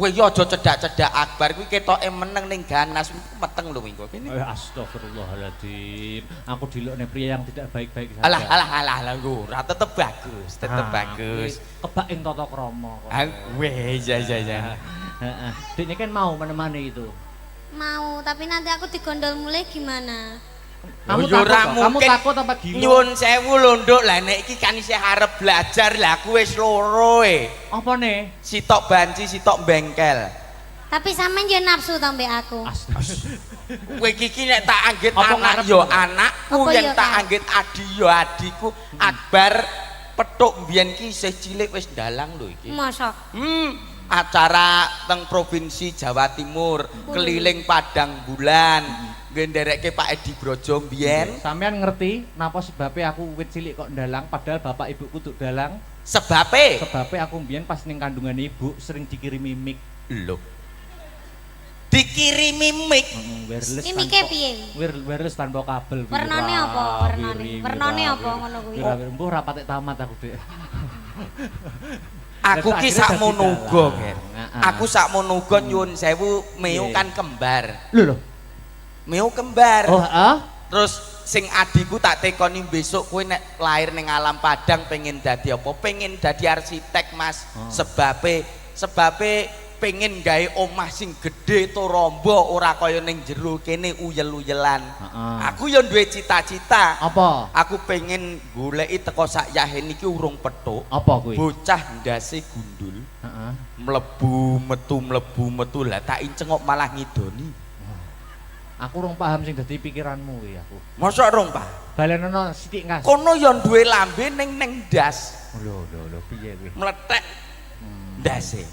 Kowe yo aja cedak-cedak Akbar kuwi ketoke meneng ning ganas meteng lho minggu kene. Astagfirullahaladzim. Aku dilokne pria yang tidak baik-baik saja. Alah ora tetep bagus, bagus. Kebak ing tata krama kok. Weh, iya. Heeh. Dekne kan mau menemani itu. Mau, tapi nanti aku digondol mulai gimana? Kamu takut apa gila? Nyuwun sewu lho Nduk, lah nek iki kan isih arep belajar lah aku wis loro e. Apa nih? Sitok banci, sitok bengkel. Tapi sampean yo nafsu to mbek aku. Kowe iki nek tak anggit anak yo anakku, yen tak anggit adi yo adiku. Akbar petuk mbiyen ki isih cilik wis ndalang lho iki. Mosok. Acara teng provinsi Jawa Timur, keliling padang bulan. Ngenderekke Pak Edi Brojo mbiyen. Sampean ngerti napa sebabnya aku wit cilik kok ndalang padahal bapak ibuku tuh dalang? Sebabe aku mbiyen pas ning kandungan ibu sering dikirimi mic. Lho. Dikirimi mic. Wireless. Ini mic-e piye? Wireless tanpa kabel. Warnane apa? Warnane apa ngono kuwi? Mbuh ra patek tamat aku, Dik. Aku ki sakmono uga, Ger. Aku sakmono uga nyuwun sewu Meo kan kembar. Lho. Meo kembar. Oh, Terus sing adiku tak tekoni besok kowe nek lahir ning alam Padang pengen dadi apa? Pengen dadi arsitek, Mas. Sebabe pengen gawe omah sing gedhe to rombo ora kaya ning jero kene uyel-uyelan. Aku yo duwe cita-cita. Apa? Aku pengen goleki teko sak yahen iki urung petuk. Apa kuwi? Bocah ndase gundul. Mlebu metu lah tak inceng kok malah ngidoni. Aku rong paham sing dadi pikiranmu kuwi aku. Mosok rong paham? Balenono sithik ngas. Kono yo duwe lambe ning ndas. Lho piye kuwi? Meletek ndase.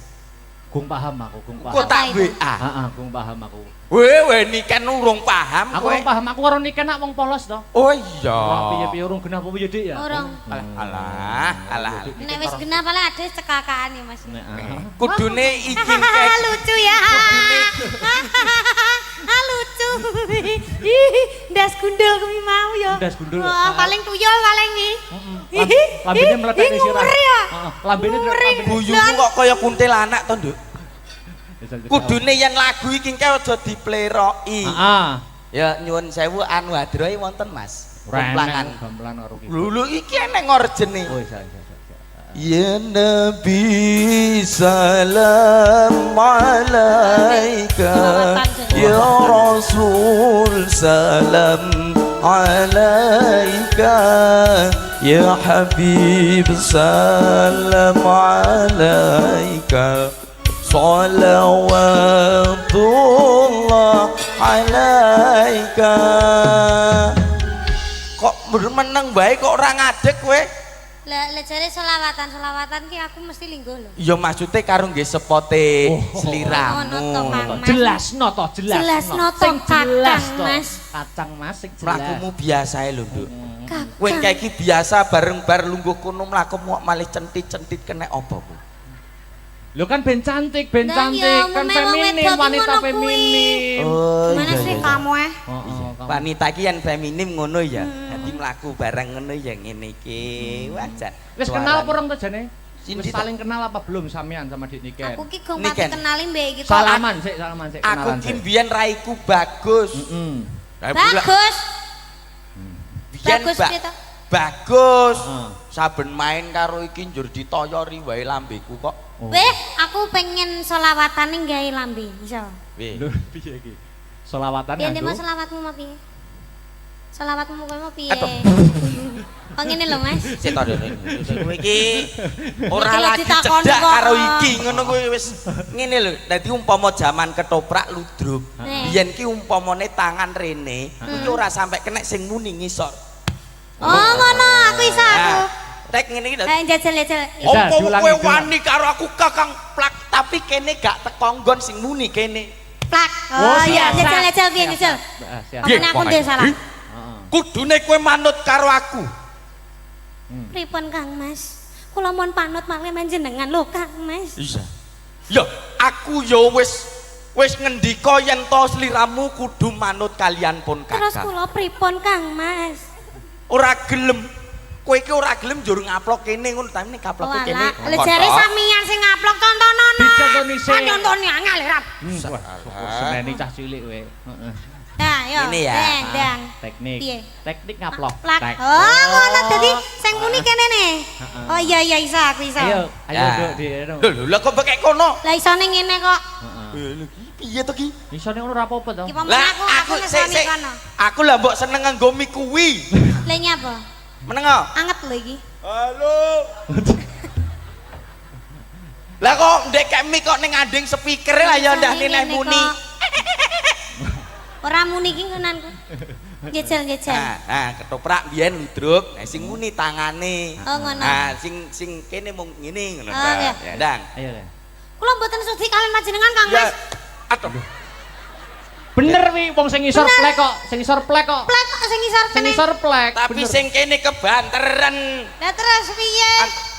Gung paham aku, gung paham. Kok tak WA? Heeh, gung paham aku. Weh niken urung paham Aku urung paham, aku karo niken nak wong polos to. Oh iya. Piye-piye urung genah apa piye Dik ya? Urung. Alah. Nek wis genah pala ade cekakaan ya Mas. Kudune iki lucu ya. Lucu. Ndas gundul kuwi mau ya. Ndas gundul. Paling tuyul paling iki. Lambene meletek di sirah. Heeh, lambene buyumu kok kaya kuntilanak to, Nduk. Kudune yen lagu iki engke aja dipleroki. Heeh. Ya nyuwun sewu anu hadrohe wonten Mas. Gamplang karo iki. Lho iki eneng orjene. Oh iya. Ya Nabi salam alaika, ya Rasul salam alaika, ya Habib salam alaika, salawatullah alaika. Kok meneng bae kok ora ngadeg kowe? Lah jare selawatan ki aku mesti lingguh lho. Ya maksude karo nggih sepote sliramu. Jelasno to. Sing jelas to. Kacang Mas sing jelas. Mlakumu biasa lho, Nduk. Kowe iki biasa bareng bar lungguh kono mlaku malih centit-centit kena apa ku? Lho kan ben cantik kan feminim, wanita feminim. Gimana sih kamu Wanita iki yen feminim ngono ya. Dadi mlaku bareng ngono ya ngene iki. Wajar. Wis kenal apa urung to jane? Wis saling kenal apa belum sampean sama Dik Niken? Aku ki gong pati kenali mbek iki. Salaman sik Aku ki mbiyen raiku bagus. Bagus. Bagus bagus. Saben main karo iki njur ditoyori wae lambeku kok. Weh, aku pengen selawatan ning gawe lambe, iso. Lho piye iki? Selawatan nganggo. Ya ndek selawatmu mau piye? Selawatmu kowe mau piye? Oh ngene lho Mas. Sik to kowe iki ora Iki lho lagi ditakoni cedak kok. karo iki ngono kuwi wis ngene lho. Dadi umpama jaman ketoprak ludruk. Biyen ki umpamane tangan rene iki ora sampe kena sing muni ngisor. Oh ngono aku iso aku. Tek ngene iki lho. Jajal. Opo diulangi kowe dulu. wani karo aku Kakang Plak tapi kene gak teko nggon sing muni kene. Plak. Oh, Oh iya siap. jajal piye jajal. Siap. Omongane aku ndek salah. Kudune kowe manut karo aku. Pripun Kang Mas? Kula mohon panut malih panjenengan lho Kang Mas. Iya. Ya, aku ya wis ngendika yen to sliramu kudu manut kalian pun Terus Kakang. kula pripun Kang Mas? Ora gelem. Kowe iki ora gelem njur ngaplok kene ngono ta nek kaploke Walah, kene. lha jare samian sing ngaplok tontonono. Dicontoni sik. Nyontoni angel Rat. Seneni cah cilik kowe. Heeh. Nah, yo. Ini ya. Dang. Teknik. Piye? Teknik ngaplok. Plak. Tek. Oh, ngono dadi sing muni kene ne. Oh iya iso aku iso. Ayo, Ya. Duk di. Lho kok bekek kono? Lah isone ngene kok. Heeh. Piye to ki? Isone ngono ora apa-apa to. Iki pamen Lah aku nesoni sik. kono. Aku lah mbok seneng nganggo mie kuwi. Lah nyapa? Meneng kok? Anget lho iki. Halo. Lah kok ndek mie kok ning anding speaker lah ya ndak Isone nek ngene muni. kok. Ora muni iki ngonanku. Jejel. Nah, ketoprak biyen ludruk, nah sing muni tangane. Oh ngono. Nah, sing kene mung ngene ngono Oh, ta. iya. Ya, Dang. Ayo. Le. Kula mboten sudi kalian panjenengan Kang Ya. Mas. Aduh. Bener wi wong sing ngisor Bener. plek kok, sing ngisor plek kok. Plek kok sing ngisor Sing kene. ngisor plek. Tapi bener. sing kene kebanteran. Lah terus piye?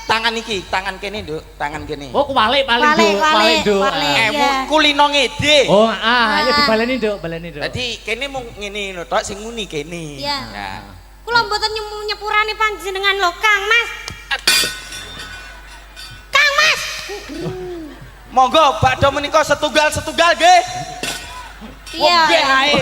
Tangan iki, tangan kene, Nduk, tangan kene. Oh, kuwalik paling Walik, Nduk, paling Nduk. walik. Ah. Iya. Kulino ngede. Oh, ayo Ah. dibaleni Nduk, baleni Nduk. Dadi kene mung ngene lho tok sing muni kene. Iya. Nah. Kula mboten nyepurani panjenengan lho Kang Mas. Kang Mas. Monggo badhe menika setunggal-setunggal nggih. Iya. Nggih ae.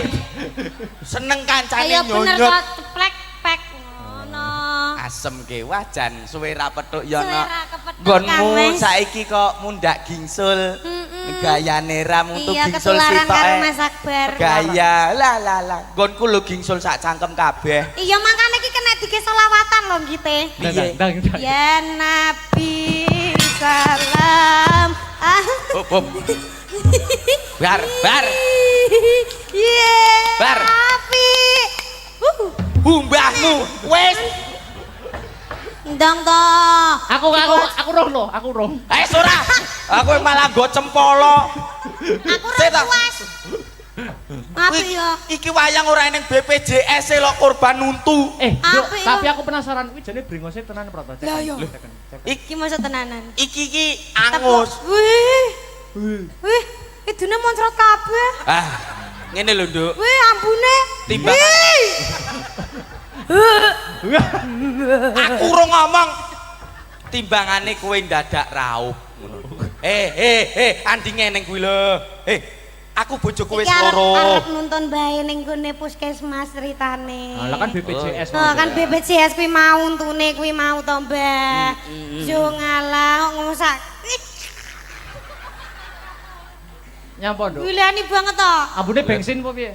Seneng kancane Ayo bener nyonyot. kok ceplek pek ngono. Asem ke wajan suwe ra petuk ya Suwe ana. ra kepethuk, Nggonmu Kang Mas. saiki kok mundak gingsul. Gayane ra muntu Iya gingsul ketularan sitok. karo Mas Akbar. Gaya lah. Nggonku lho gingsul sak cangkem kabeh. Iya makane iki kena dike selawatan lho ngite. Piye? Ndang. Ya Nabi salam. Hop. Bar. Iya. Bar. Nabi. Mbahmu wis. Ndang to. Aku roh lho, aku roh. Ora. Aku malah nggo cempolo. Aku Sik ra ta. puas. Apa ya? Iki wayang ora ning BPJS e lho korban untu. Nduk, Apik, tapi Bang. aku penasaran kuwi jane brengose tenan apa to? Lah, iya. Cek. Iki masa tenanan. Iki angus. Wih. Idune moncrot kabeh. Ah, ngene lho, Nduk. Wih, ambune. Timbangan. Aku urung ngomong. Timbangane kowe ndadak raup ngono. Andinge ning kuwi lho. Aku bojoku wis Iki loro. arep nuntun bae ning gone puskesmas ceritane. Lah kan BPJS. Oh, kan BPJS kuwi mau untune kuwi mau to, Mbak. Yo ngalah kok ngomong sak. Nyapa, Nduk? Wilani banget to. Ambune bensin apa piye?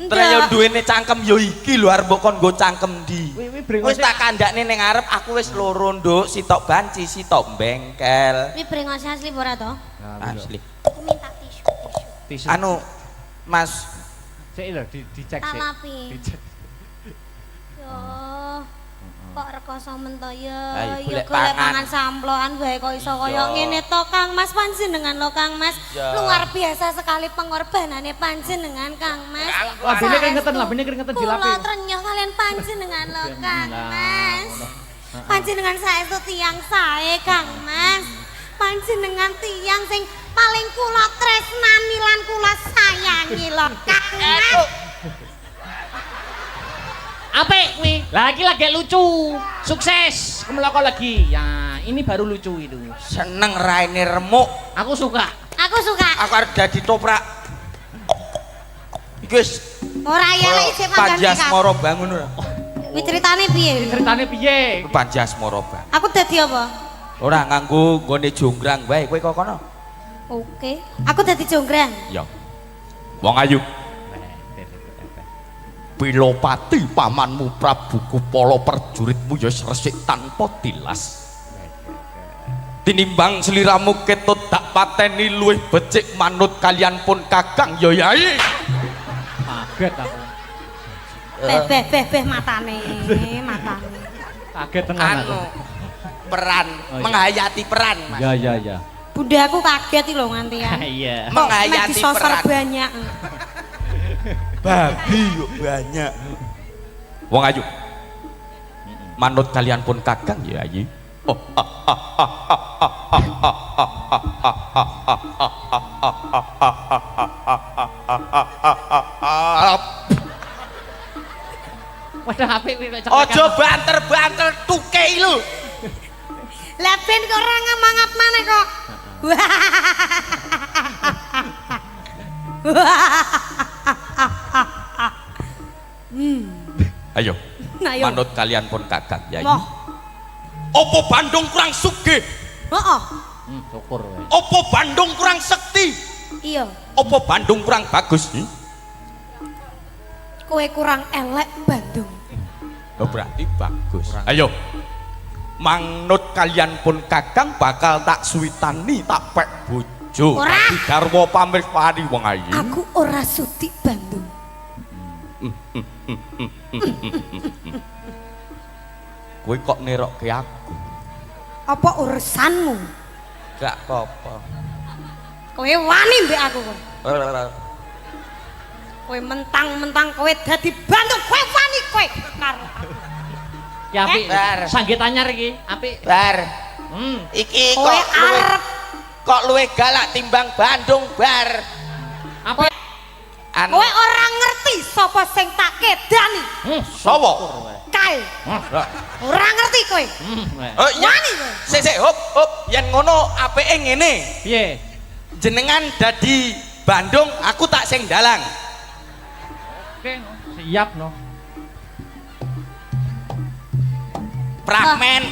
Terus yo duwene cangkem yo iki lho arep mbok kon nggo cangkem ndi. Kuwi Wis brengose. tak kandakne ning arep aku wis loro, Nduk. Sitok banci, sitok bengkel. Kuwi brengos asli apa ora to? Asli. Aku minta tisu. Tisu. Anu, Mas, Sik lho dicek Tak sik. lapi. Dicek. Yo. Kok rekoso men to ya. Ayo, Ya golek golek pangan. pangan samplokan bae kok iso Iya. kaya ngene to Kang Mas panjenengan lho Kang Mas. Iya. Luar biasa sekali pengorbanane panjenengan Kang Mas. Labene keringetan, labene keringetan dilapi. Kula trenyuh kalian panjenengan lho Kang Mas. Panjenengan saestu tiyang sae Kang Mas. Panjenengan tiyang sing paling kula tresnani lan kula sayangi lho Kang Mas. Apik kuwi. Lagi lucu. Sukses. Kemeloko lagi. Ya, ini baru lucu itu. seneng raine remuk. Aku suka. Aku suka. Aku arep dadi toprak. Iki wis Ora ya lek isih pangganti Panjasmara bangun ora. Kuwi ceritane piye? Ceritane piye? Panjasmara bangun. Aku dadi apa? Ora nganggo nggone jonggrang bae kowe kok kono. Oke. Aku dadi jonggrang. Ya. Wong ayu. Pilopati pamanmu Prabu Kupala perjuritmu ya resik tanpa tilas. Tinimbang sliramu ketut dak pateni luwih becik manut kalian pun Kakang ya Yai. Kaget aku. Beh matane. Kaget tenan aku. Peran, menghayati peran, Mas. Ya. Bunda aku kaget lho nganti ya. Iya. Menghayati peran. Banyak. Babi yuk banyak. Wong ayu. Manut kalian pun Kakang ya Yai. Waduh apik kowe. Ojo banter-banter tukei lu. Lah ben kok ora ngamangap maneh kok. Ayo. Nah, ayo. Manut kalian pun Kakang Yai. Wah. Opo Bandung kurang sugih? Heeh. Syukur wae. Opo Bandung kurang sekti? Iya. Opo Bandung kurang bagus? Kowe kurang elek Bandung. Oh, berarti bagus. Ayo. Manut kalian pun Kakang bakal tak suwitani tak pek bojo. Ora. Tapi garwa pamirsani wong ayu. Aku ora sudi Bandung. Kowe kok nerokke aku? Apa urusanmu? Gak apa-apa. Kowe wani mbek aku kok. Kowe mentang-mentang kowe dadi Bandung, kowe wani kowe karo. Ya apik. Bar. Sanggit anyar iki, apik. Bar. Iki Kowe arep kok luwih galak timbang Bandung, Bar. Apa? kowe ora ngerti sapa sing tak kedani. Sapa? Kae. Ora ngerti kowe. Oh iya. Wani kowe. Sik hop yen ngono apike ngene. Piye? Jenengan dadi Bandung, aku tak sing dalang. Oke, siap no. Fragmen.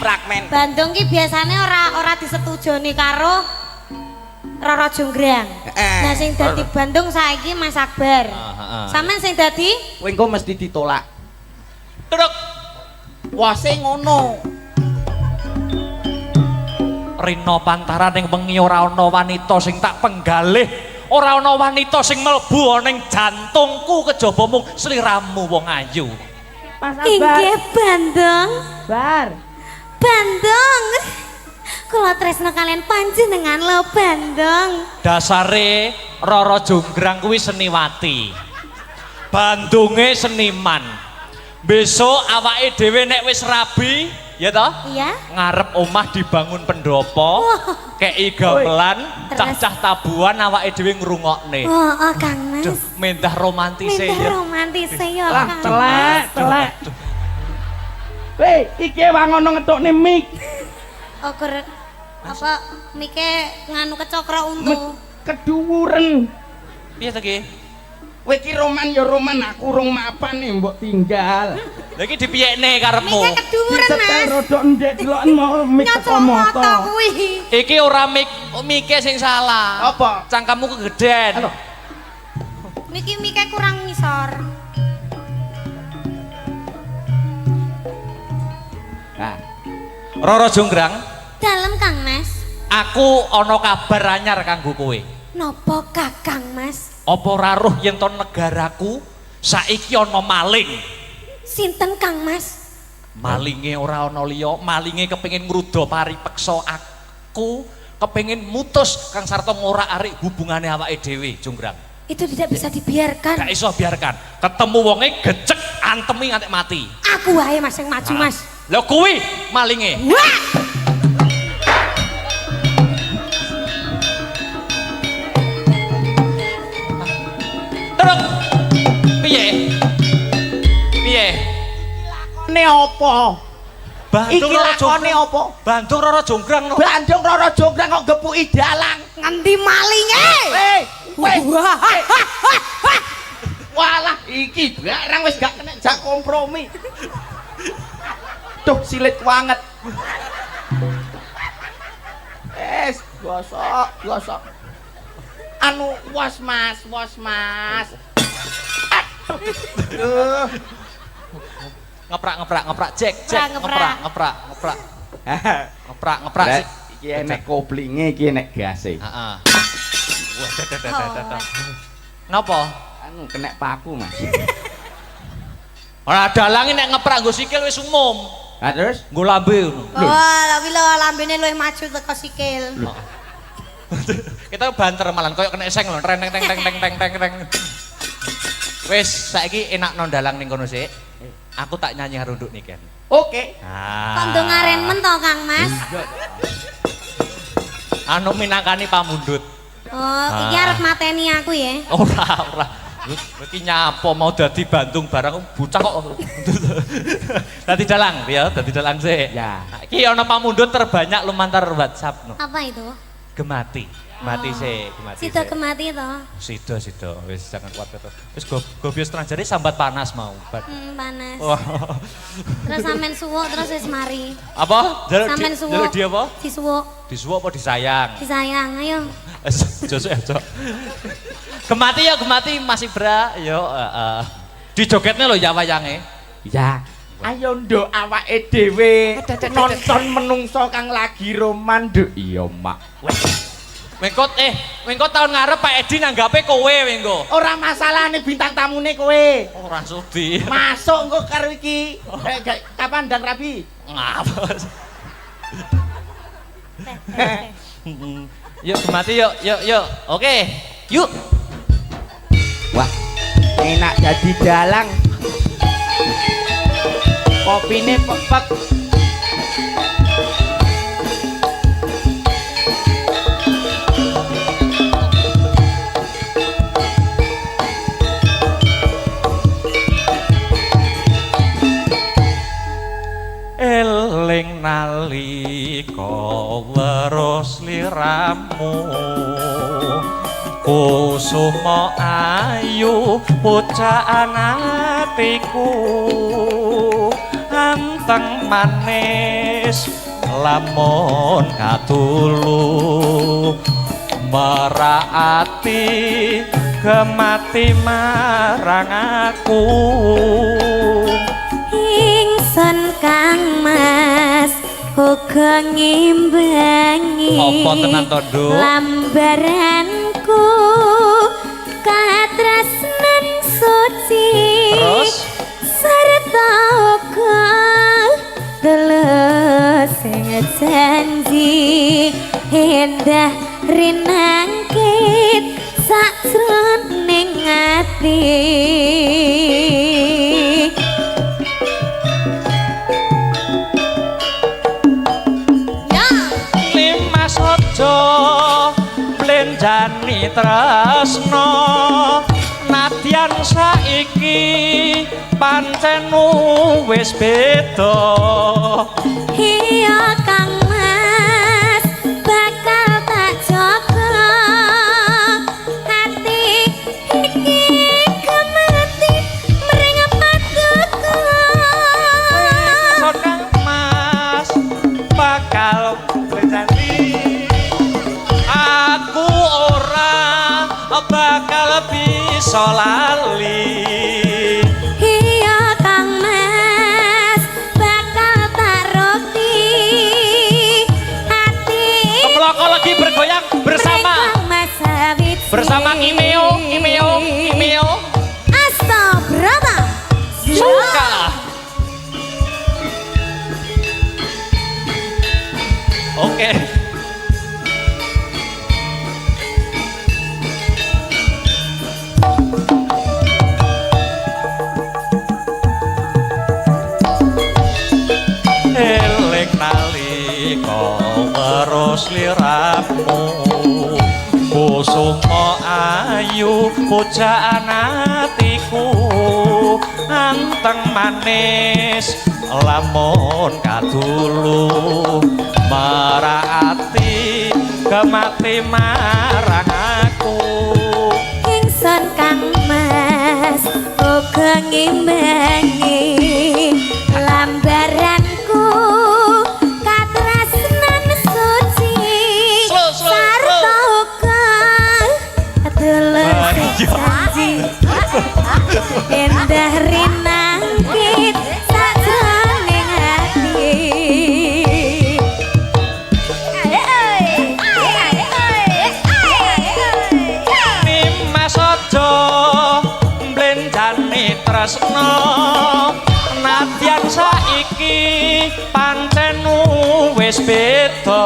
Bandung ki biasane ora disetujoni karo Roro Jonggrang. Nah sing dadi Bandung saiki Mas Akbar. Sampeyan sing dadi Kowe engko mesti ditolak. Truk. Wase ngono. Rina pantaran ning wengi ora ana wanita sing tak penggalih, ora ana wanita sing mlebu ning jantungku kejaba mung sliramu wong ayu. inggih Bandung. Bar. Bandung. Kula tresno kalian panjenengan lho Bandung. Dasare Roro Jonggrang kuwi seniwati. Bandunge seniman. Besok awake dhewe nek wis rabi, ya toh? Iya. Ngarep omah dibangun pendopo, kei gamelan, cah-cah tabuhan awake dhewe ngrungokne. Oh, Kang Mas. Duh, mendah romantise Minta ya. romantis ya Lah, Kang. telek. Weh, iki wangono ngetokne mik. Oh, apa mike nganu kecokro untu. Keduwuren. Piye to ki? Kowe iki roman ya roman, aku rong mapan mbok tinggal. Lha iki dipiyekne karepmu. Mike keduren Setel Mas. rodok ndek deloken mau mik teko Nyocok moto moto. kuwi. Iki ora mike sing salah. Apa? Cangkamu kegeden. Halo. Mike kurang ngisor. Nah. Roro Jonggrang, Dalem Kang Mas. aku ana kabar anyar kanggo kowe. Napa Kakang Mas? Apa ora roh yen to negaraku saiki ana maling. Sinten Kang Mas? Malinge ora ana liya, malinge kepengin ngruda paripeksa aku, kepengin mutus Kang Sarta ngorak-arik hubungane awake dhewe, Jonggrang. Itu tidak bisa dibiarkan. Gak iso biarkan. Ketemu wonge gecek antemi nganti mati. Aku wae Mas yang maju Mas. Lha kuwi malinge. Wah! Terus piye? Piye? Ne apa? Bandung Iki Roro lakone Jonggrang. apa? Bandung Roro Jonggrang no. Bandung Roro Jonggrang kok gepuki dalang. Ngendi malinge? Weh, Wah! walah iki barang wis gak kena jak kompromi. Duh silit banget. Gosok. Anu was mas. Ngeprak cek ngeprak Lah, iki enek koplinge iki enek gase. Heeh. Napa? Anu kena paku Mas. Ora dalange nek ngeprak nggo sikil wis umum. Lah terus Nggo lambe ngono. Oh, tapi lo lambene luwih maju teko sikil. Kita banter malan koyo kena eseng lho, teng teng teng teng teng teng teng. Wis saiki enak no dalang ning kono sik. Aku tak nyanyi karo nduk niken. oke. Kok ndongaren men to Kang Mas? Anu minangkani pamundhut. Oh, iki arep mateni aku ya. Ora. Iki nyapa mau dadi Bandung barang bocah kok. Dadi dalang ya, dadi dalang sik. Ya. Iki ana pamundhut terbanyak lumantar WhatsApp no. Apa itu? Gemati. Mati sih, gemati. Sida kemati to. Sida. Wis jangan kuat to. Wis go bios setengah jari sambat panas mau. Panas. Wah. Terus sampean suwuk terus wis mari. Apa? Sampean suwuk. Jaluk dia apa? Disuwuk. Disuwuk apa disayang? Disayang, ayo. Josuk aja. Gemati masih bra. Yo, heeh. Dijogetne lho ya wayange. Ya. Ayo nduk awake dhewe nonton menungso kang lagi roman nduk. Iya, Mak. Wengko tahun ngarep Pak Edi nanggape kowe wengko. Ora masalah nih bintang tamune kowe. Ora sudi. Masuk engko karo iki. Kapan ndang rabi? Ngapa? Yuk gemati yuk. Oke. Yuk. Wah, enak jadi dalang. Kopine pepek. Eling nalika weruh sliramu kusuma ayu pucaan atiku anteng manis lamun katulu meraati gemati marang aku Ingsun Kang Mas uga ngimbangi apa tenan to Nduk lambaranku katresnan suci terus serta uga tulus sing janji endah rinangkit sakjroning ati Blenjani tresno nadyan saiki pancen wis beda iya Kang Mas bakal tak jaga hati iki kemati mring patuku Kang Mas bakal blenjani aku ora bakal bisa lali iya Kang Mas bakal taruti hati keploko lagi bergoyang bersama Imeo Astabrata suka oke. Eling nalika weruh sliramu kusuma ayu pujaan atiku anteng manis lamun kadulu meraati gemati marang aku ingsun Kang Mas uga ngimbangi lambaranku katresnan suci sarta uga tulus janji endah rinangkit sajroning ati. Nimas aja mblenjani tresna nadyan saiki pancen wis beda.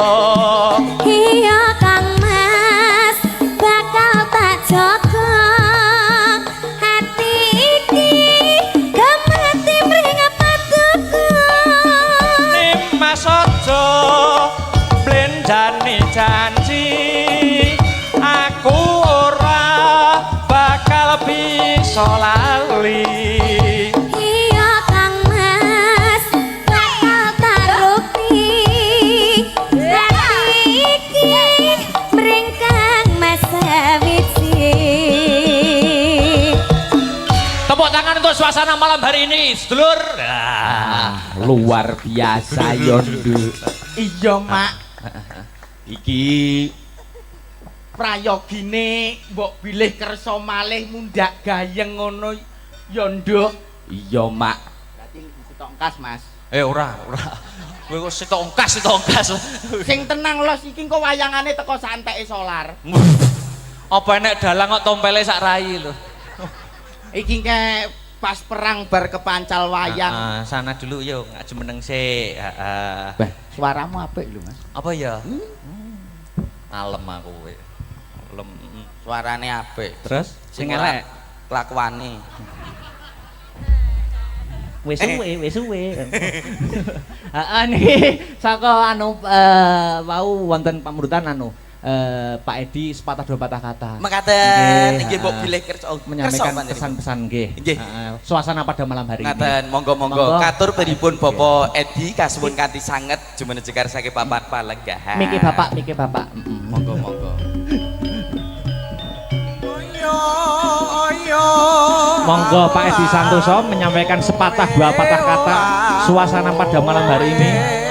Iya Kang Mas bakal tak jaga hati iki gemati mring paduka. Nimas aja mblenjani janji aku ora bakal bisa lali. Iya Kang Mas bakal tak rukti hati iki mring Kang Mas sawiji. Tepuk tangan untuk suasana malam hari ini, sedulur. Luar biasa Yondo. Iya, Mak. Iki Prayogine mbok bilih kersa malih mundak gayeng ngono Yondo. iya Mak. Berarti ditongkas, Mas. Ora. Kowe kok sitok ongkas. Sing tenang los iki kok wayangane teko santeke solar. Apa enek dalang kok tompele sak rai lho. Iki ke pas perang bar kepancal wayang. Sana dulu yuk, ngaju meneng sik. Heeh. Bah, suaramu apik lho, Mas. Apa ya? Alem aku kowe. Alem. Suarane apik. Terus Sing elek kelakuane. Wis suwe. Heeh niki saka wau wonten pamurutan Pak Edi sepatah dua patah kata. Mekaten Nggih, nggih mbok bilih kersa menyampaikan panjenengan. pesan-pesan nggih. Nggih. Suasana pada malam hari ini. Ngaten, monggo. Monggo. Katur pripun Bapak Edi kasuwun kanthi sanget jumeneng jekar saking papan palenggahan. Miki Bapak. Monggo. Monggo Pak Edi Santoso menyampaikan sepatah dua patah kata suasana pada malam hari ini.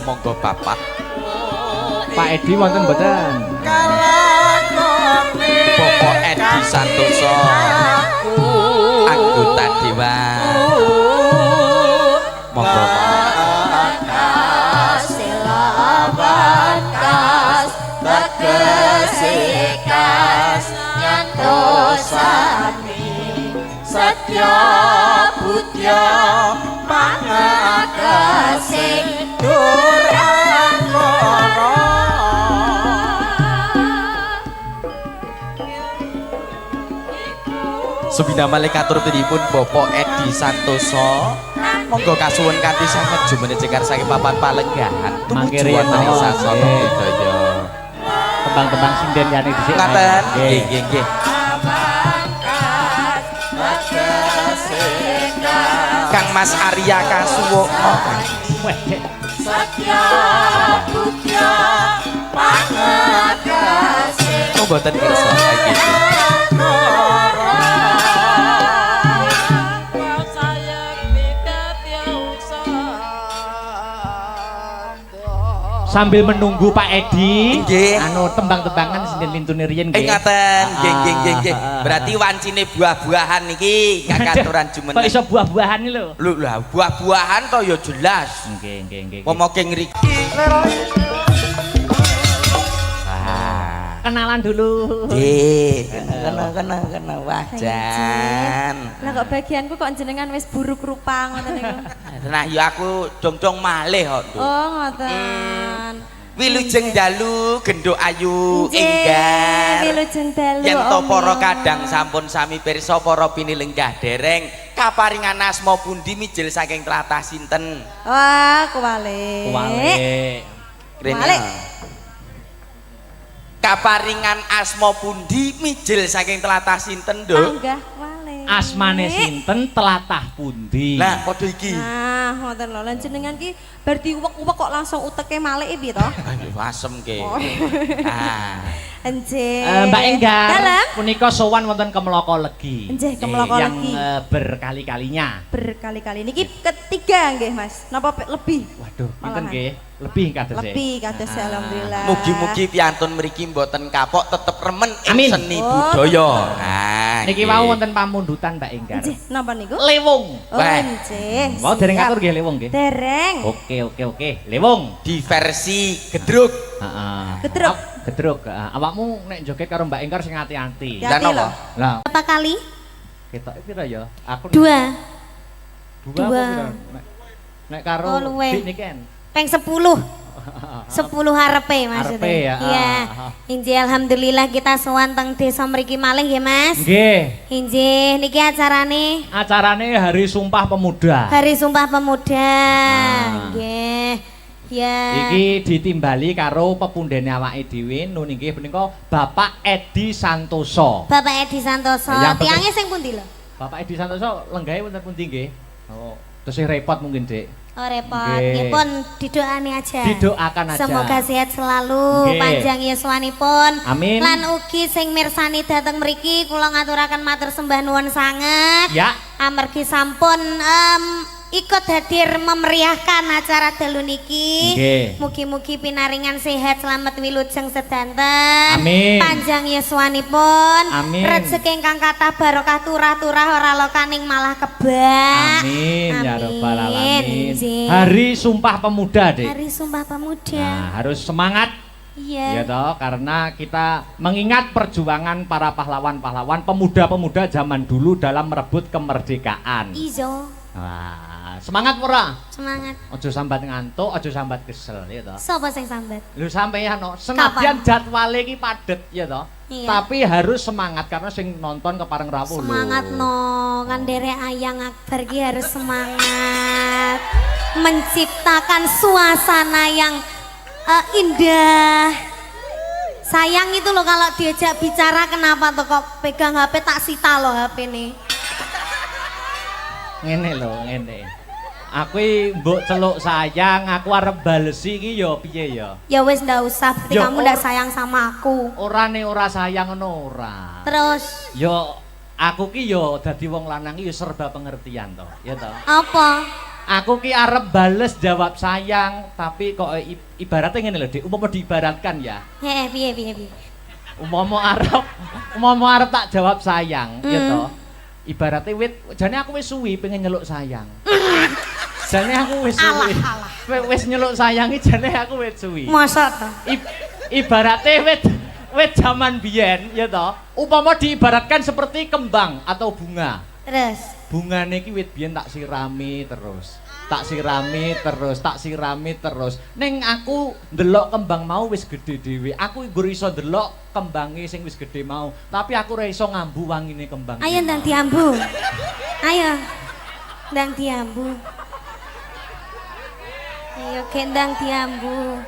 Monggo Bapak. Pak Edi wonten mboten? Bapak Edi Santoso anggota dewan. Monggo. Setya Budya Pangagasing Durangara. Subina malikatur pripun Bapak Edi Santoso. Monggo kasuwun kanthi sanget jumeneng jekar saking papan palenggahan. Mangke Tumuju riyen wonten ing mawon, sasana nggih. budaya. Tembang-tembang sinden yani dhisik. Ngaten. Nggih. Nggih. Kang Mas Arya Kasuwo. Weh, Dek. Setya Budya Pangagasing Oh mboten kersa iki. Sambil menunggu Pak Edi, Nggih. tembang-tembangan sinden lintune riyen nggih. Ngaten, nggih. Berarti wancine buah-buahan iki kakaturan Kok jumeneng. iso buah-buahan iki lho? Lho lah, buah-buahan to ya jelas. Nggih. Pomoke ngriki. Kenalan dulu. Nggih, kena wajan. Lah kok bagianku kok jenengan wis buruk rupa ngoten niku. Nah, ya aku dong-dong malih kok. Nduk. Oh ngoten. Wilujeng dalu genduk ayu Nggih, enggar. wilujeng dalu. Yen to Om. para kadang sampun sami pirsa para pinilenggah dereng kaparingan asma pundi mijil saking tlatah sinten? Wah, kuwale. Rene. Walik. Kaparingan asma pundi mijil saking tlatah sinten, Nduk? Panggah wale. Asmane sinten, telatah pundi? Nah, padha iki. Nah, Nah, ngoten lho. Lan jenengan ki bar diuwek-uwek kok langsung uteke malih piye to? Aduh, asem ke. Oh. Ah. Enjih. Mbak Enggar, Dalem. punika sowan wonten Kemloko Legi. Nggih, Kemloko yang Legi. Berkali-kalinya. Berkali-kali niki ketiga nggih Mas. Napa lebih? Waduh, pinten Malahan. nggih? Lebih kados e. Lebih kados alhamdulillah. Mugi-mugi piantun mriki mboten kapok tetep remen ing Amin. seni Oh. budaya. Nah, Niki wau wonten pamundutan Mbak Enggar. Nggih, napa niku? Lewung. Oh, Wah. nggih. Mau dereng siap. atur nggih lewung nggih. Dereng. Oke. Lewung. di versi gedruk. Heeh. Gedruk. Gedruk. Awakmu nek joget karo Mbak Enggar sing hati-hati. Ya. Dan Hati-hati apa? Lah, Berapa kali? ketoke pira ya? Aku Dua. dua. Dua. apa pira? Nek karo Oh, luwe. Dik niki kan. Peng 10. 10 harepe maksudnya. Harepe ya, Iya. Injih alhamdulillah kita sowan teng desa mriki malih nggih Mas. Nggih. Injih niki acarane Acarane Hari Sumpah Pemuda. Hari Sumpah Pemuda. Ah. Nggih. Ya. Iki ditimbali karo pepundhene awake dhewe nun inggih punika Bapak Edi Santoso. Bapak Edi Santoso, Yang penting- tiangnya sing pundi lho? Bapak Edi Santoso lenggahe wonten pundi nggih? Oh, terus repot mungkin, Dik. Oh repot, Nggih. nggih pun didoani aja. Didoakan aja. Semoga sehat selalu, Nggih. panjang yuswanipun. Amin. Lan ugi sing mirsani dateng mriki kula ngaturaken matur sembah nuwun sanget. Ya. Amargi sampun ikut hadir memeriahkan acara dalu niki. Nggih. Mugi-mugi pinaringan sehat selamat wilujeng sedanten. Amin. Panjang yuswanipun. Amin. Rezeki ingkang kathah barokah turah-turah ora lokaning malah kebak. Amin ya rabbal alamin. Injih. Hari Sumpah Pemuda, Dik. Hari Sumpah Pemuda. Nah, harus semangat ya Iya. toh, karena kita mengingat perjuangan para pahlawan-pahlawan pemuda-pemuda zaman dulu dalam merebut kemerdekaan. Ijo. Wah, semangat ora? Semangat. Ojo sambat ngantuk, ojo sambat kesel ya toh. Sopo sing sambat? Lu sampeyan no, senadyan jadwale iki padet ya toh. Iya. Tapi harus semangat karena sing nonton kepareng rawuh lho. Semangat no, kan derek Ayang Akbar ki harus semangat menciptakan suasana yang indah. Sayang itu loh kalau diajak bicara kenapa tuh kok pegang HP tak sita loh HP nih. Ngene lho, ngene. Aku mbok celuk sayang, aku arep balesi iki ya piye ya? Ya wes ndak usah, berarti Ya, kamu ndak sayang sama aku. Ora nih ora sayang ngono ora. Terus Yo aku ki yo dadi wong lanang ki yo serba pengertian toh, ya toh. apa? Aku ki arep bales jawab sayang, tapi kok ibaratnya ngene lho, Dik. Umpama diibaratkan ya. Piye. Umpama arep tak jawab sayang, ya toh. Ibaratnya jane aku wis suwi pengen nyeluk sayang. Jane aku wis suwi. Wis nyeluk sayang iki jane aku wis suwi. Masa toh? Ibaratnya wit zaman biyen ya toh, umpama diibaratkan seperti kembang atau bunga. Terus Bungane iki wit biyen tak sirami terus. Tak sirami terus. Ning aku ndelok kembang mau wis gede dhewe. Aku nggur iso ndelok kembange sing wis gede mau, tapi aku ora iso ngambu wangine kembang. ayo ndang diambu. Ayo. Ndang diambu. Ayo gendang diambu.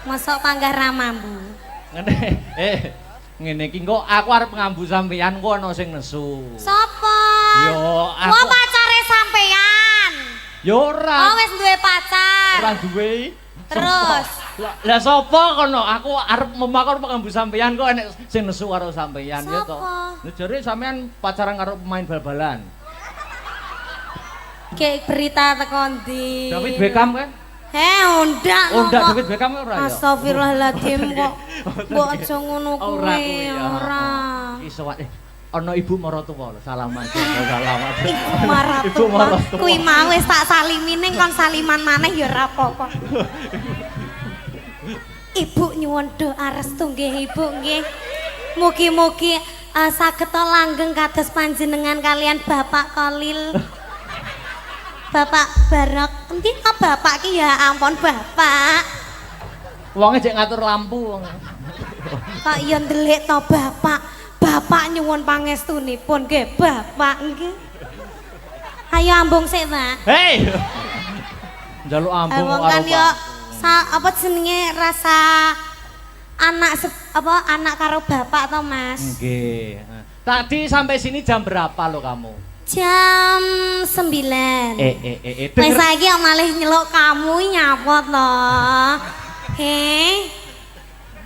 Mosok panggah ramambu. Ngene. Ngene iki kok aku arep ngambu sampeyan kok ana sing nesu. Sopo? Yo, aku- Wah pacare sampean. Ya ora. Oh wis duwe pacar. Ora duwe. Terus? Lah sapa kono? Aku arep memakor ngambu sampeyan kok enek sing nesu karo sampeyan ya to. Sapa? Lah jare sampeyan pacaran karo pemain bal-balan. Kayak berita teko ndi? David Beckham kan? Undak. Oh, ndak kok. David Beckham ora ya? Astagfirullahaladzim kok. Mbok aja ngono Ora kuwi, kuwi ya. ora. Iki sewat ana ibu maratuwa lho, salaman. Salaman. Ibu maratu. Ibu maratuwa. Kuwi mau wis tak salimi ning kon saliman maneh ya ora apa-apa. Ibu nyuwun doa restu nggih Ibu nggih. Mugi-mugi saged langgeng kados panjenengan kalian Bapak Kolil. Bapak Barok, endi kok bapak ki ya ampun bapak. Wonge jek ngatur lampu wong. Kok ya ndelik to bapak. Bapak nyuwun pangestunipun nggih bapak nggih. Ayo ambung sik, Pak. Hei. Njaluk ambung Wong karo kan yo apa jenenge rasa anak karo bapak to, Mas? Nggih. Tadi sampai sini jam berapa lo kamu? Jam 9. Wis saiki kok malih nyeluk kamu nyapa to?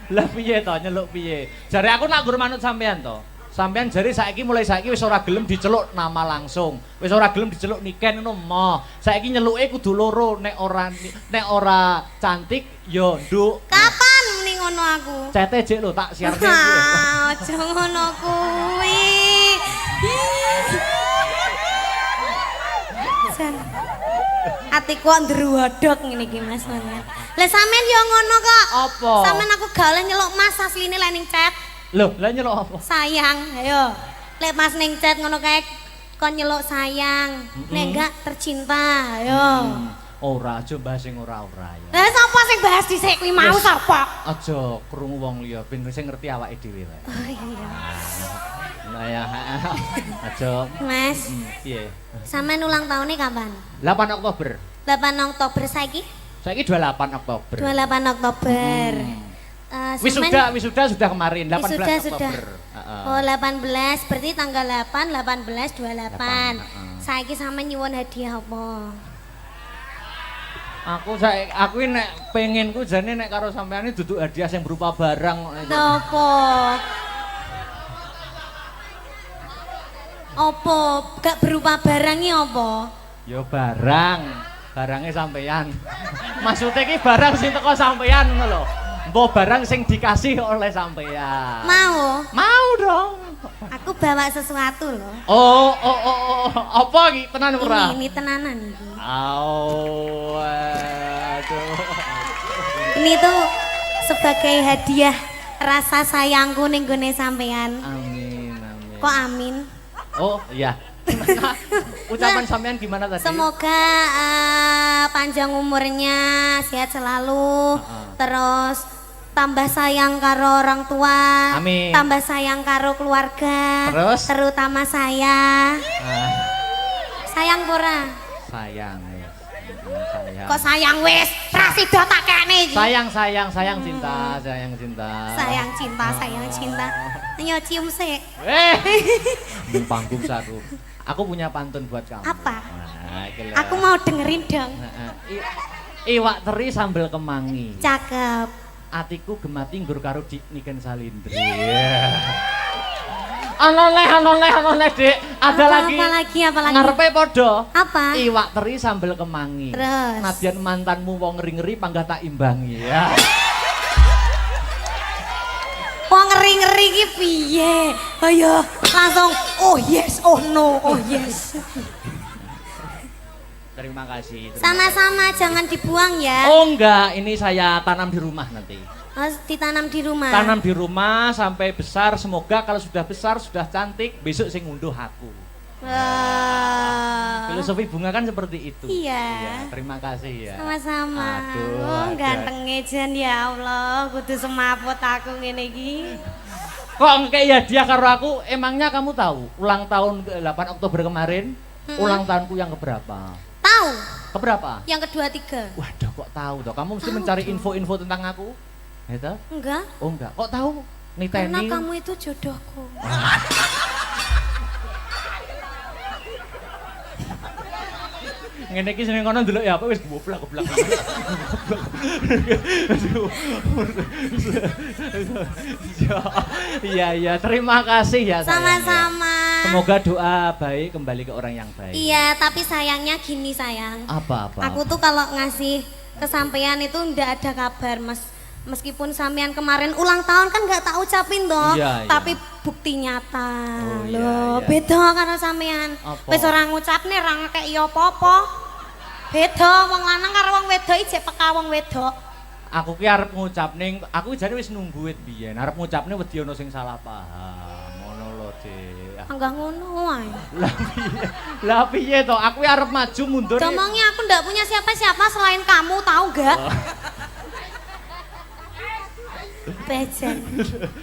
Lah piye to nyeluk piye? Jare aku nak gur manut sampean to. Sampean jare mulai saiki wis ora gelem diceluk nama langsung. Wis ora gelem diceluk Niken ngono moh. Saiki nyeluke kudu loro nek ora cantik ya nduk. Kapan muni ngono aku? Cete jek lho tak siarke kuwi. Aja ngono kuwi. Atiku kok ndruwodok ngene iki Mas Mangan. Lah sampean yo ngono kok. Apa? Sampean aku gak oleh nyeluk Mas asline lek ning chat. Loh, lah nyeluk apa? Sayang, ayo. Lek Mas ning chat ngono kae kon nyeluk sayang. Nek enggak tercinta, ayo. Ora aja bahas sing ora-ora ya. Lah sapa sing bahas dhisik kuwi mau sapa? Aja krungu wong liya ben sing ngerti awake dhewe wae. Oh iya. Nah ya, aja. Mas, Piye? sampean ulang tahunnya kapan? 8 Oktober. 8 Oktober saiki? Saiki 28 Oktober. 28 Oktober. Wisuda sudah kemarin 18 sudah. Oktober. Oh 18 berarti tanggal 8 18 28. Saiki sampean nyuwun hadiah apa? Aku nek penginku jane nek karo sampean iki duduk hadiah yang berupa barang. Apa? Apa? Gak berupa barangnya apa? Ya barangnya sampean. Maksudnya ki barang sing teko sampean ngono lho. Mbok barang sing dikasih oleh sampean. Mau? Mau dong. Aku bawa sesuatu loh. Oh, apa iki tenan ora? Ini tenanan iki. Aduh. Ini tuh sebagai hadiah rasa sayangku ning gone sampean. Amin. Kok amin? Oh, iya. Ucapan sampean gimana tadi? Semoga panjang umurnya, sehat selalu. Terus tambah sayang karo orang tua. Amin. Tambah sayang karo keluarga. Terus? Terutama saya. Sayang pura. Sayang. Kok sayang wis? Prasido tak kene iki. Sayang cinta. Sayang cinta. Ayo cium sik. Di panggung saru. Aku punya pantun buat kamu. Apa? Nah, Aku mau dengerin dong. Iwak teri sambel kemangi. Cakep. Atiku gemati nggur karo Niken Salindri. Anoleh, Dik. Ada lagi. Apa lagi? Ngarepe padha. Apa? Iwak teri sambel kemangi. Terus? Nadyan mantanmu wong ngeri-ngeri panggah tak imbangi. Ya. Wong ngeri-ngeri iki piye? Ayo langsung oh yes, oh no, oh yes. Terima kasih. Sama-sama jangan dibuang ya. Oh enggak, ini saya tanam di rumah nanti. Harus ditanam di rumah. Tanam di rumah sampai besar, semoga kalau sudah besar, sudah cantik, besok saya ngunduh aku. Filosofi bunga kan seperti itu. Iya. Terima kasih ya. Sama-sama. Aduh, gantengnya Jan ya Allah, kudu semaput aku ngene iki. Kok kayak hadiah karo aku, emangnya kamu tahu ulang tahun 8 Oktober kemarin, ulang tahunku yang keberapa? Tahu? Keberapa? Yang kedua, tiga. Waduh, kok tahu toh? Kamu mesti mencari info-info tentang aku. Gitu? Enggak. Oh enggak, kok tahu? Niteni. Karena kamu itu jodohku. Ngene iki seneng kono ndelok ya apa wis goblok. Iya, terima kasih ya. Sama-sama. Semoga doa baik kembali ke orang yang baik. Iya, tapi sayangnya gini sayang. Apa? Aku tuh kalau ngasih kesampaian itu ndak ada kabar, Mas. Meskipun sampean kemarin ulang tahun kan nggak tak ucapin toh, Iya. tapi bukti nyata. Oh, Loh, iya. beda karo sampean. Apa? Wis ora ngucapne ra ngekeki apa-apa. Beda wong lanang karo wong wedok iki jek peka wong wedok. Aku ki arep ngucapne, aku jane wis nunggu wit biyen. Arep ngucapne wedi ana sing salah paham. Ngono lho, Dik. Enggak ngono wae. Lah piye toh? Aku ki arep maju mundur. Ngomongnya aku ndak punya siapa-siapa selain kamu, tahu gak? Bejan.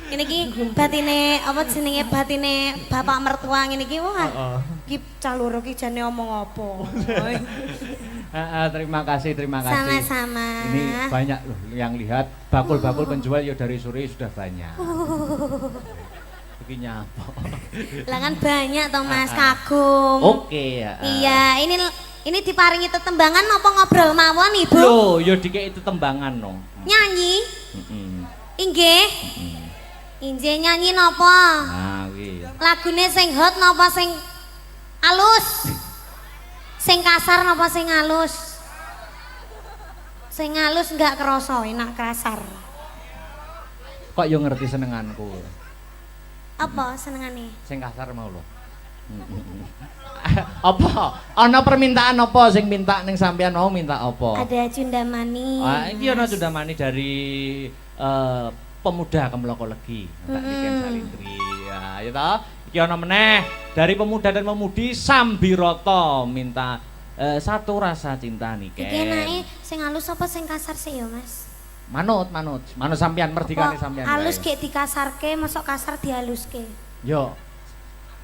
Ini ki batine apa jenenge batine bapak mertua ngene iki wah. Ki caluro ki jane omong apa. Terima kasih. Sama-sama. Ini banyak loh yang lihat bakul-bakul penjual ya dari sore sudah banyak. Iki nyapa. Lah kan banyak toh Mas, kagum. Oke ya. Iya, ini diparingi tetembangan apa ngobrol mawon Ibu? Loh, ya dikek itu tembangan no. Nyanyi? Heeh. Inggih. Inggih nyanyi napa? Nah, kuwi. Lagune sing hot napa sing alus? Sing kasar napa sing alus? Sing alus enggak kerasa, enak kasar. Kok yo ngerti senenganku. Apa senengane? Sing kasar mau lho. Apa? Ana permintaan apa sing minta ning sampean mau minta apa? Ada cundamani. Ah, iki ana cundamani dari pemuda Kemloko Legi. Tak Niken Salindri. Ya toh. Iki ana meneh dari pemuda dan pemudi Sambiroto minta satu rasa cinta Niken. Iki enake sing alus apa sing kasar sih ya, Mas? Manut sampean merdikane sampean. Alus wae. gek dikasarke, mosok kasar dihaluske. Yo.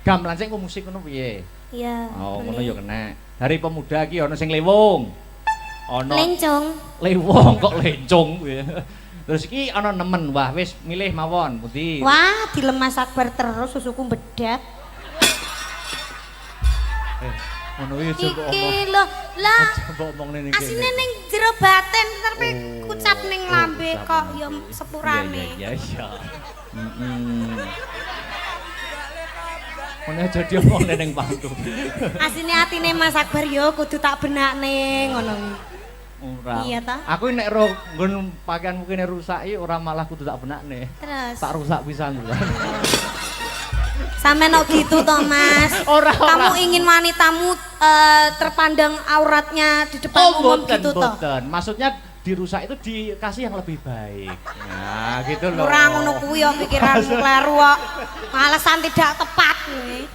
Gamelan sing musik ngono piye? Iya. Oh, ngono boleh. yo kena. Dari pemuda iki ana sing lewung. Ana Lencong. lewung kok lencung kuwi. Terus iki ana nemen. Wah, wis milih mawon pundi. Wah, dilemas Akbar terus susuku bedak. Ngono iki coba omong. Iki lho, lah Coba omong ning asine ning jero baten tapi kucap ning lambe kok ya sepurane. Iya. Heeh. Ngono aja diomong ning panggung. Asine atine Mas Akbar ya kudu tak benakne ngono. Ora. Iya ta? Aku nek ro nggon pakaianmu kene rusak iki ora malah kudu tak benakne. Terus Tak rusak pisan. sampean kok gitu toh Mas. Ora. Kamu ingin wanitamu terpandang auratnya di depan umum boten, gitu toh. boten. Maksudnya dirusak itu dikasih yang lebih baik. Nah, gitu loh. Ora ngono kuwi ya pikiranmu kleru kok. Alasan tidak tepat kuwi.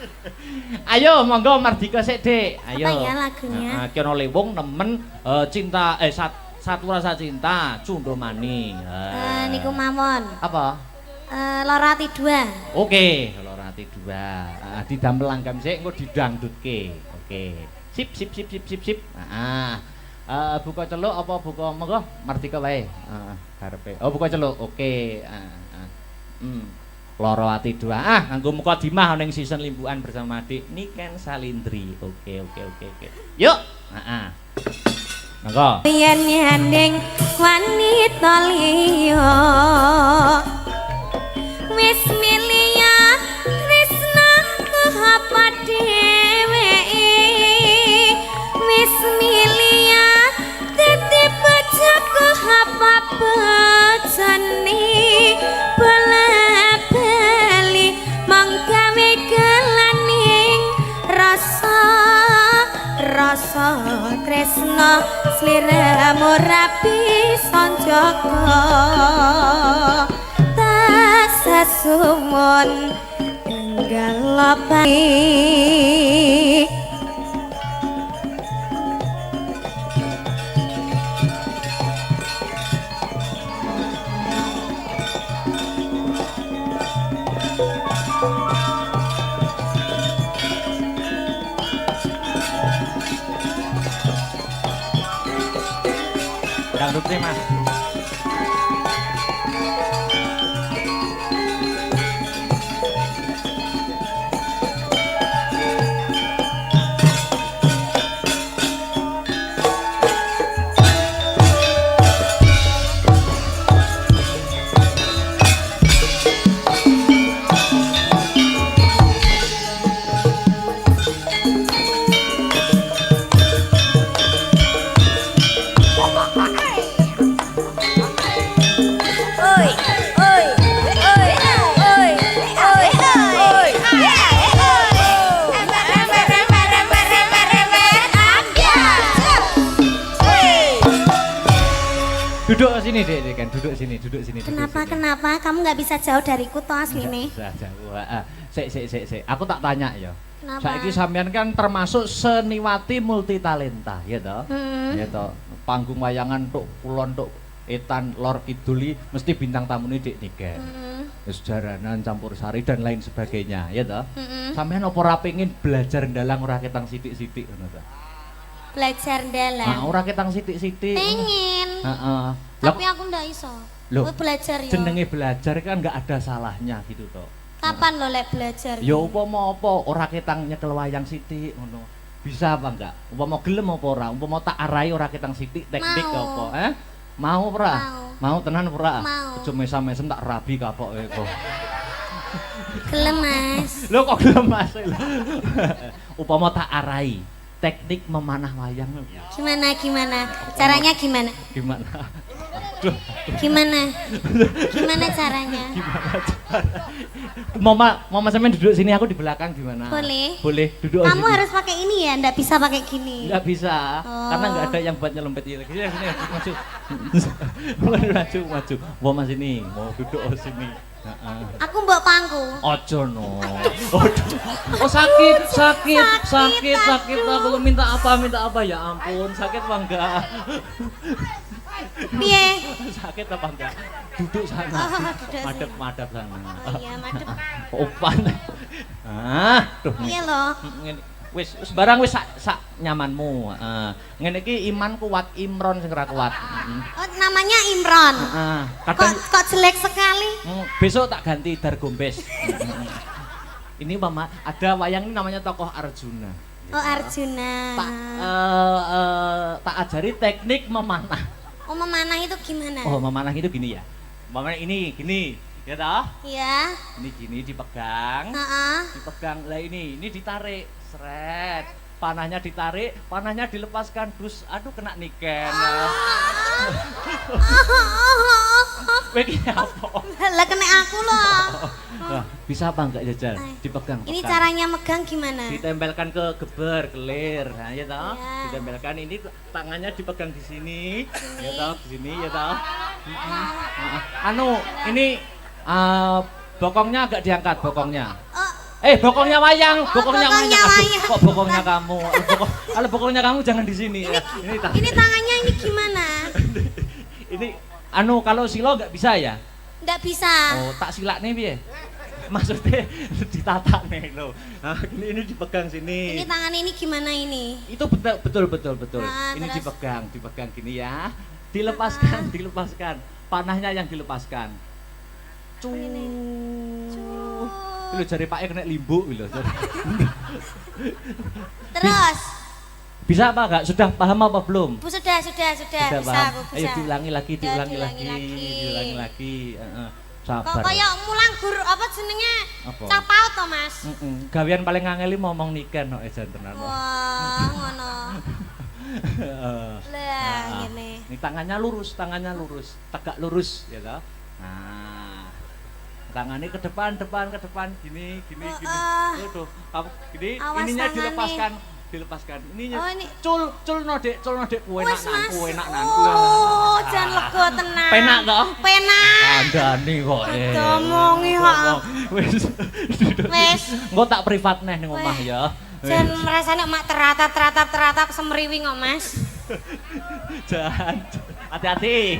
Ayo monggo Mardika sik, Dik. Ayo. Apa ya lagunya? Heeh, ki ana lewung nemen cinta satu rasa cinta Cundomani. Niku mawon. Apa? Lora ati 2. Oke, Lora ati 2. Didamel langgam sik engko didangdutke. Oke. Sip. Heeh. Buka celuk apa buka monggo Mardika wae. Heeh, karepe. Oh, buka celuk. Oke. Loro ati 2. Nganggo mukadimah ning season limbukan bersama Adik Niken Salindri. Oke. Yuk. Heeh. Monggo. Yen nyanding wanita liya wis milya tresna apa dheweke wis milya dadi bojoku apa bojone bola-bali manggawe galaning rasa tresna sliramu rapi sanjaka tak sasumun enggal baik. Dangdutnya Mas. Duduk sini Dek, kan duduk sini. Kenapa? Kamu nggak bisa jauh dariku toh asline. Bisa jauh. Sik. Aku tak tanya ya. Kenapa? Saiki sampean kan termasuk seniwati multitalenta, ya toh? Ya toh. Panggung wayangan tuk kulon tuk etan lor kiduli mesti bintang tamune Dik Niken. Wis jaranan campur sari dan lain sebagainya, ya toh? Sampean apa ora pengin belajar ndalang ora ketang sithik-sithik ngono ta? Belajar dalam. Ora ketang sithik-sithik. Pengen. Heeh. Tapi aku ndak iso. Loh, Belajar ya. jenenge belajar kan nggak ada salahnya gitu toh. Kapan lo lek belajar? Ya upama apa ora ketang nyekel wayang sithik ngono. Bisa apa enggak? Upama gelem apa ora? Upama tak arai ora ketang sithik teknik Mau. apa? Mau ora? Mau. Mau tenan ora? Mau. Aja mesam-mesem tak rabi kapoke kok. Gelem Mas. Lho kok gelem Mas? Upama tak arai teknik memanah wayang. Gimana gimana? Caranya gimana? Gimana? Gimana? Gimana caranya? Mama sampean duduk sini, aku di belakang gimana? Boleh. Boleh, duduk Kamu sini. harus pakai ini ya, ndak bisa pakai gini. Nggak bisa, Oh. karena nggak ada yang buat nyelempet ini. Sini, maju. Maju. Mama sini, mau duduk sini. Heeh. Aku mbok pangku. Ojo no. Oh sakit aku minta apa ya ampun, sakit apa enggak? Piye? Sakit apa enggak? Duduk sana. Oh, duduk Madep sana. Oh iya, madep. Opan. Tuh. Iya loh. Ngene wis barang wis sak nyamanmu. Ngene iki iman kuat, Imron sing ora kuat. Oh, namanya Imron. Kadang Kok jelek sekali? besok tak ganti Dargombes. Ini Mama, ada wayang ini namanya tokoh Arjuna. Oh, Arjuna. Tak ajari teknik memanah. Oh, memanah itu gimana? Oh, memanah itu gini ya. Memanah ini gini, ya toh? Iya. Ini gini dipegang. Heeh. Dipegang. Lah ini ditarik. Seret. Panahnya ditarik, panahnya dilepaskan. Terus aduh kena niken. Begini apa? Lah kena aku loh. Bisa apa enggak jajal? Dipegang. Ini pegang. caranya megang gimana? Ditempelkan ke geber, kelir. Nah, ya toh? Iya. Ditempelkan ini tangannya dipegang di sini. Ya toh, di sini ya toh. Anu, ini bokongnya agak diangkat bokongnya. Bokongnya wayang, bokongnya bokongnya wayang. wayang. Kok bokongnya kamu? Kalau bokongnya kamu jangan di sini. Ini tangannya ini gimana? Ini anu kalau silo nggak bisa ya? Nggak bisa. Oh, tak silak nih piye? Maksudnya ditata nih lo. Nah, ini dipegang sini. Ini tangan ini gimana ini? Itu betul. Nah, Ini terus? dipegang gini ya. Dilepaskan. Panahnya yang dilepaskan. Ini. Lho jari Pak kena limbuk lho. Terus? Bisa apa enggak? Sudah paham apa belum? Sudah. Bisa paham. aku bisa. Ayo diulangi lagi. Ya, diulangi Lagi. Kok Sabar. kayak mulang guru apa jenenge? Apa? Capaut to, Mas? Gawean paling ngangeli ngomong niken kok jan tenan. Wah, ngono. Lah, ngene. Ini tangannya lurus, tegak lurus ya toh. Nah. Tangannya ke depan, gini. Tuh, kamu gini, Awas ininya tangannya. dilepaskan. Ininya Oh, ini. cul nodek kue Wes, Mas. enak. Oh, jan lega tenan. Penak toh? Penak. Kandhani kok. Ngomongi kok. Wis. Wes. Engko tak privat neh ning omah ya. Jan rasane mak teratap semriwi kok, Mas. Jan. Hati-hati.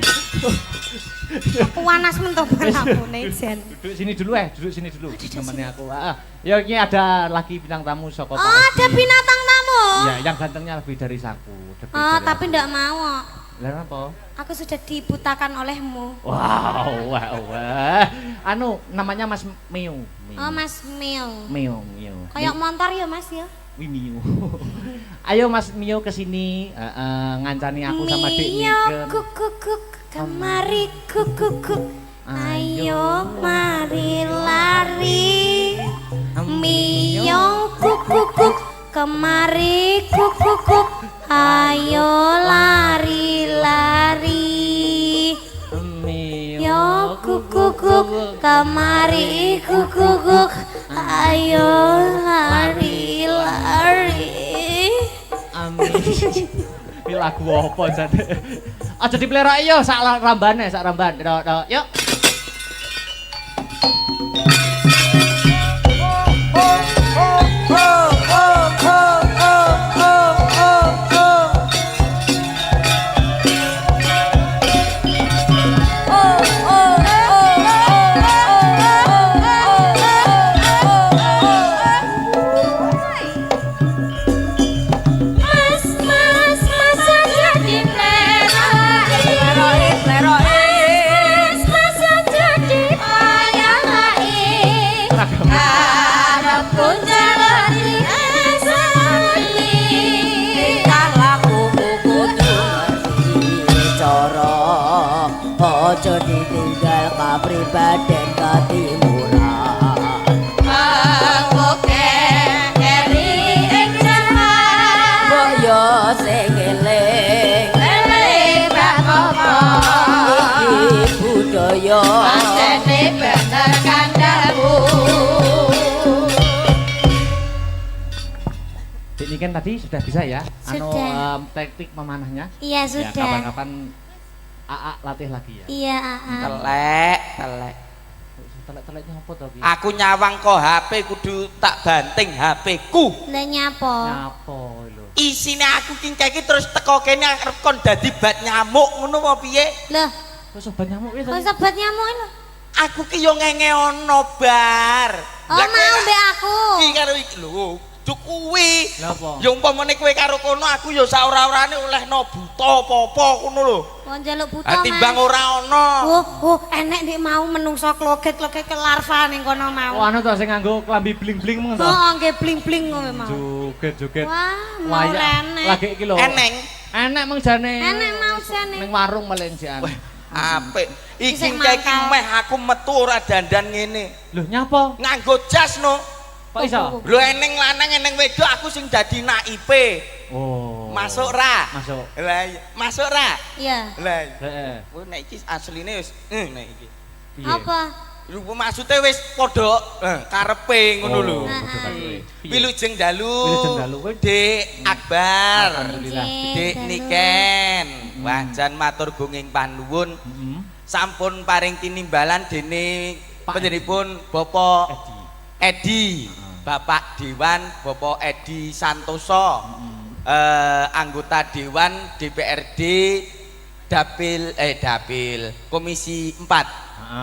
Panas mentok lampune jan. Duduk sini dulu. Temennya aku. Ya ini ada lagi bintang tamu saka Oh, ada binatang tamu. Ya, yang gantengnya lebih dari aku. Oh, tapi ndak mau. Lah apa? Aku sudah dibutakan olehmu. Wow. Anu namanya Mas Miu. Oh, Mas Mil. Miu. Kayak montor ya, Mas ya? Miu. Ayo Mas Miu kesini ngancani aku sama Dek Mio Niken. kukuk kemari kukuk. Ayo mari lari. Mio kukuk kemari kukuk. Ayo lari. Mio kukuk kemari kukuk. Ayo lari. Amin. Ini lagu apa jane? Aja dipelera yo sak rambane. Yuk. Mas, jadi payah aja ditinggal kapribaden katimuran Anggoke eri ing jaman boyo sing eling eling bak apa iki budaya pancene bener kandhamu Ini kan tadi sudah bisa ya? Sudah. Teknik memanahnya. iya Ya, sudah kapan-kapan AA latih lagi ya. iya Aa telek telek Telek-teleknya apa to ki? aku nyawang kok HP kudu tak banting HP ku lah nyapa Nyapa lho. isine aku kingkeki terus teko kene arep kon dadi bat nyamuk ngono apa piye lah Kok sobat nyamuk ya kok tadi? sobat nyamuk lho aku ki yo ngenge ono bar oh mau mbek aku iki karo iki lho cuk kuwi Lah apa? yo umpamane kowe karo kono aku yo sak ora-orane olehno buta apa-apa ngono lho mau njaluk buta timbang Mas ora ono enek nek mau menungso kloget-kloget ke larva ning kono Oh mau anu to sing nganggo klambi bling-bling mung to. oh nggih bling-bling ngono mau Joget-joget. wah mau enek Lagi iki lho. eneng Enek mung jane. enek mau jane Ning warung malah jian. apik iki Sing kiki mangkal. meh aku metu ora dandan ngene Lho nyapa? nganggo jas no Kok iso? lho eneng lanang eneng wedok aku sing dadi naipe Oh. masuk ra Masuk. lah iya. masuk ra iya lah Heeh. kowe nek iki asline wis nek iki Piye? apa lho maksudnya wis padha karepe ngono lho Padha karo. Wilujeng dalu Wilujeng dalu kowe. Dik Akbar Alhamdulillah. Dik Niken wajan matur gunging panuwun Heeh. sampun paring tinimbalan dene Pak panjenenganipun Bapak Edi. Edi Bapak Dewan Bapak Edi Santoso anggota Dewan DPRD Dapil Komisi 4